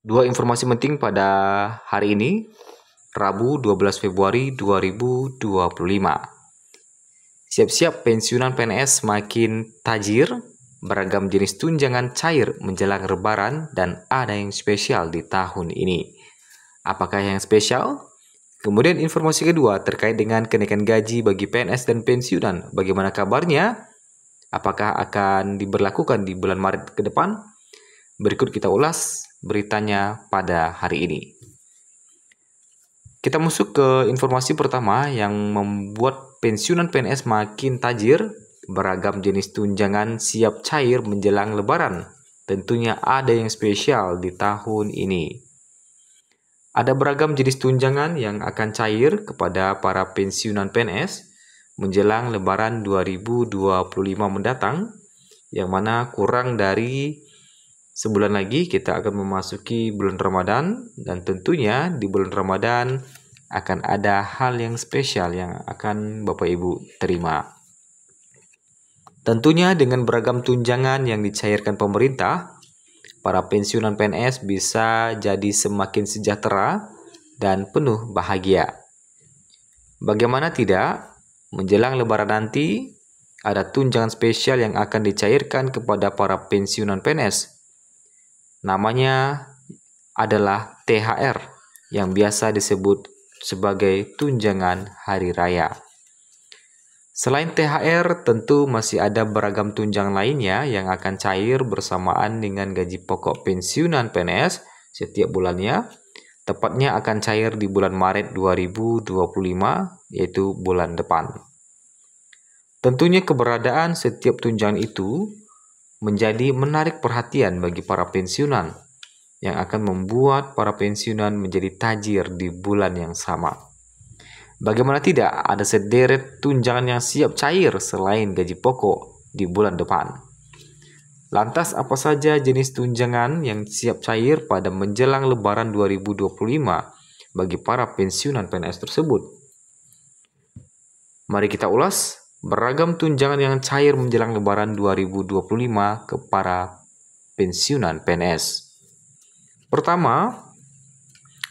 Dua informasi penting pada hari ini, Rabu 12 Februari 2025. Siap-siap pensiunan PNS makin tajir, beragam jenis tunjangan cair menjelang Lebaran dan ada yang spesial di tahun ini. Apakah yang spesial? Kemudian informasi kedua terkait dengan kenaikan gaji bagi PNS dan pensiunan. Bagaimana kabarnya? Apakah akan diberlakukan di bulan Maret ke depan? Berikut kita ulas beritanya pada hari ini. Kita masuk ke informasi pertama yang membuat pensiunan PNS makin tajir. Beragam jenis tunjangan siap cair menjelang Lebaran. Tentunya ada yang spesial di tahun ini. Ada beragam jenis tunjangan yang akan cair kepada para pensiunan PNS menjelang Lebaran 2025 mendatang, yang mana kurang dari sebulan lagi kita akan memasuki bulan Ramadan, dan tentunya di bulan Ramadan akan ada hal yang spesial yang akan Bapak Ibu terima. Tentunya dengan beragam tunjangan yang dicairkan pemerintah, para pensiunan PNS bisa jadi semakin sejahtera dan penuh bahagia. Bagaimana tidak, menjelang Lebaran nanti ada tunjangan spesial yang akan dicairkan kepada para pensiunan PNS. Namanya adalah THR yang biasa disebut sebagai tunjangan hari raya. Selain THR, tentu masih ada beragam tunjangan lainnya yang akan cair bersamaan dengan gaji pokok pensiunan PNS setiap bulannya. Tepatnya akan cair di bulan Maret 2025, yaitu bulan depan. Tentunya keberadaan setiap tunjangan itu menjadi menarik perhatian bagi para pensiunan, yang akan membuat para pensiunan menjadi tajir di bulan yang sama. Bagaimana tidak, ada sederet tunjangan yang siap cair selain gaji pokok di bulan depan. Lantas apa saja jenis tunjangan yang siap cair pada menjelang Lebaran 2025 bagi para pensiunan PNS tersebut? Mari kita ulas beragam tunjangan yang cair menjelang Lebaran 2025 ke para pensiunan PNS. Pertama,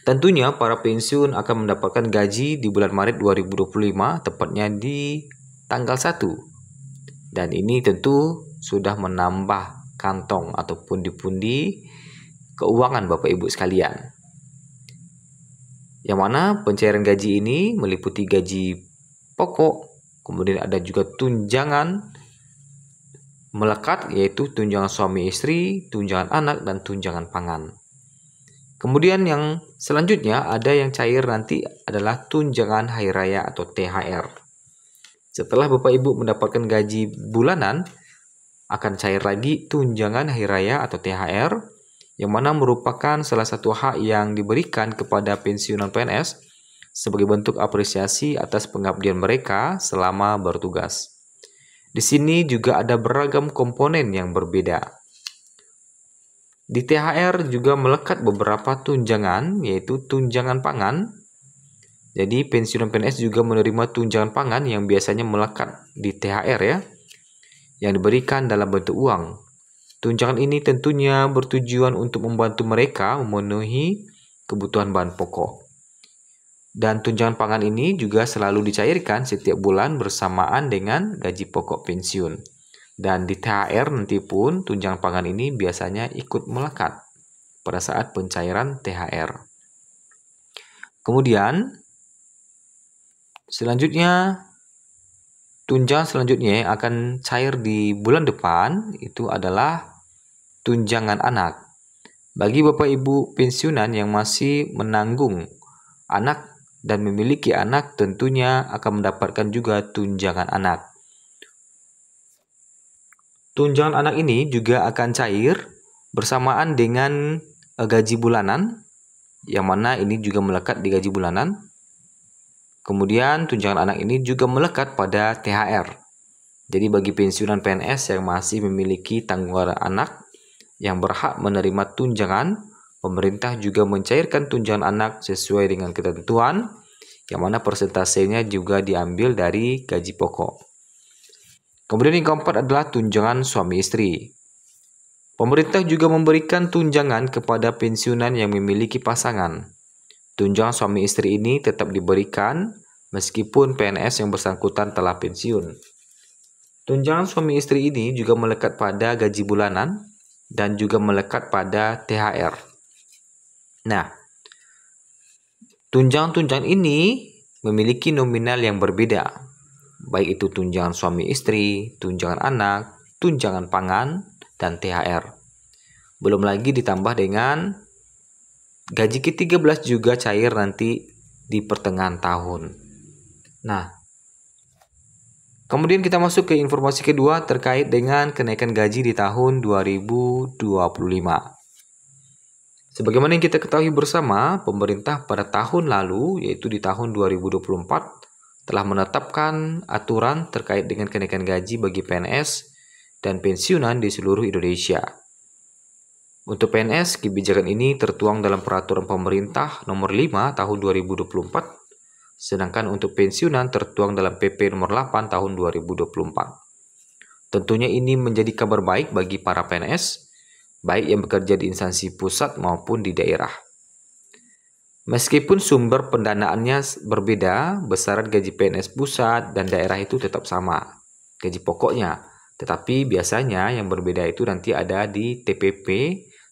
tentunya para pensiun akan mendapatkan gaji di bulan Maret 2025, tepatnya di tanggal 1. Dan ini tentu sudah menambah kantong atau pundi-pundi keuangan Bapak Ibu sekalian. Yang mana pencairan gaji ini meliputi gaji pokok, kemudian ada juga tunjangan melekat, yaitu tunjangan suami istri, tunjangan anak, dan tunjangan pangan. Kemudian yang selanjutnya ada yang cair nanti adalah tunjangan hari raya atau THR. Setelah Bapak Ibu mendapatkan gaji bulanan, akan cair lagi tunjangan hari raya atau THR, yang mana merupakan salah satu hak yang diberikan kepada pensiunan PNS sebagai bentuk apresiasi atas pengabdian mereka selama bertugas. Di sini juga ada beragam komponen yang berbeda. Di THR juga melekat beberapa tunjangan, yaitu tunjangan pangan. Jadi pensiunan PNS juga menerima tunjangan pangan yang biasanya melekat di THR ya, yang diberikan dalam bentuk uang. Tunjangan ini tentunya bertujuan untuk membantu mereka memenuhi kebutuhan bahan pokok. Dan tunjangan pangan ini juga selalu dicairkan setiap bulan bersamaan dengan gaji pokok pensiun. Dan di THR nanti pun tunjangan pangan ini biasanya ikut melekat pada saat pencairan THR. Kemudian tunjangan selanjutnya yang akan cair di bulan depan itu adalah tunjangan anak. Bagi Bapak Ibu pensiunan yang masih menanggung anak dan memiliki anak, tentunya akan mendapatkan juga tunjangan anak. Tunjangan anak ini juga akan cair bersamaan dengan gaji bulanan, yang mana ini juga melekat di gaji bulanan. Kemudian tunjangan anak ini juga melekat pada THR. Jadi bagi pensiunan PNS yang masih memiliki tanggungan anak yang berhak menerima tunjangan, pemerintah juga mencairkan tunjangan anak sesuai dengan ketentuan, yang mana persentasenya juga diambil dari gaji pokok. Kemudian yang keempat adalah tunjangan suami istri. Pemerintah juga memberikan tunjangan kepada pensiunan yang memiliki pasangan. Tunjangan suami istri ini tetap diberikan meskipun PNS yang bersangkutan telah pensiun. Tunjangan suami istri ini juga melekat pada gaji bulanan dan juga melekat pada THR. Nah, tunjangan-tunjangan ini memiliki nominal yang berbeda, baik itu tunjangan suami istri, tunjangan anak, tunjangan pangan, dan THR. Belum lagi ditambah dengan gaji ke-13 juga cair nanti di pertengahan tahun. Nah, kemudian kita masuk ke informasi kedua terkait dengan kenaikan gaji di tahun 2025. Sebagaimana yang kita ketahui bersama, pemerintah pada tahun lalu, yaitu di tahun 2024, telah menetapkan aturan terkait dengan kenaikan gaji bagi PNS dan pensiunan di seluruh Indonesia. Untuk PNS, kebijakan ini tertuang dalam Peraturan Pemerintah Nomor 5 Tahun 2024, sedangkan untuk pensiunan tertuang dalam PP Nomor 8 Tahun 2024. Tentunya ini menjadi kabar baik bagi para PNS, baik yang bekerja di instansi pusat maupun di daerah. Meskipun sumber pendanaannya berbeda, besaran gaji PNS pusat dan daerah itu tetap sama, gaji pokoknya. Tetapi biasanya yang berbeda itu nanti ada di TPP,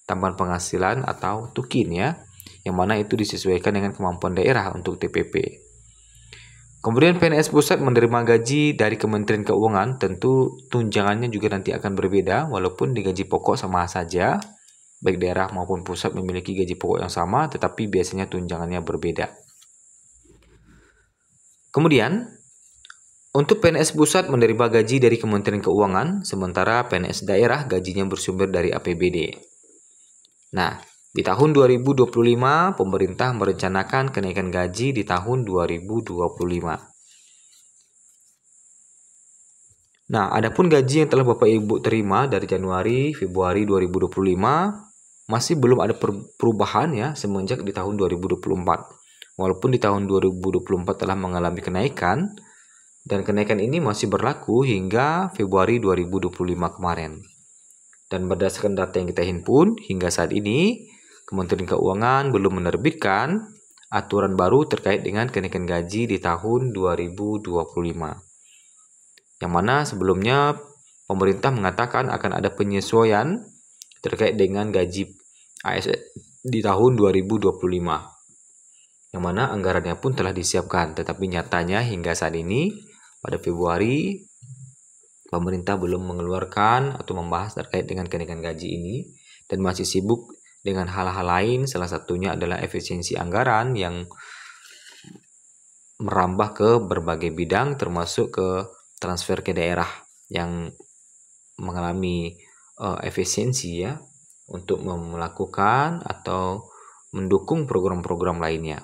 tambahan penghasilan atau tukin ya, yang mana itu disesuaikan dengan kemampuan daerah untuk TPP. Kemudian PNS pusat menerima gaji dari Kementerian Keuangan, tentu tunjangannya juga nanti akan berbeda, walaupun di gaji pokok sama saja, baik daerah maupun pusat memiliki gaji pokok yang sama, tetapi biasanya tunjangannya berbeda. Kemudian, untuk PNS pusat menerima gaji dari Kementerian Keuangan, sementara PNS daerah gajinya bersumber dari APBD. Nah, di tahun 2025, pemerintah merencanakan kenaikan gaji di tahun 2025. Nah, adapun gaji yang telah Bapak Ibu terima dari Januari, Februari 2025 masih belum ada perubahan ya semenjak di tahun 2024. Walaupun di tahun 2024 telah mengalami kenaikan, dan kenaikan ini masih berlaku hingga Februari 2025 kemarin. Dan berdasarkan data yang kita himpun, hingga saat ini, Kementerian Keuangan belum menerbitkan aturan baru terkait dengan kenaikan gaji di tahun 2025. Yang mana sebelumnya pemerintah mengatakan akan ada penyesuaian terkait dengan gaji ASN di tahun 2025. Yang mana anggarannya pun telah disiapkan, tetapi nyatanya hingga saat ini, pada Februari, pemerintah belum mengeluarkan atau membahas terkait dengan kenaikan gaji ini dan masih sibuk dengan hal-hal lain, salah satunya adalah efisiensi anggaran yang merambah ke berbagai bidang termasuk ke transfer ke daerah yang mengalami efisiensi ya untuk melakukan atau mendukung program-program lainnya.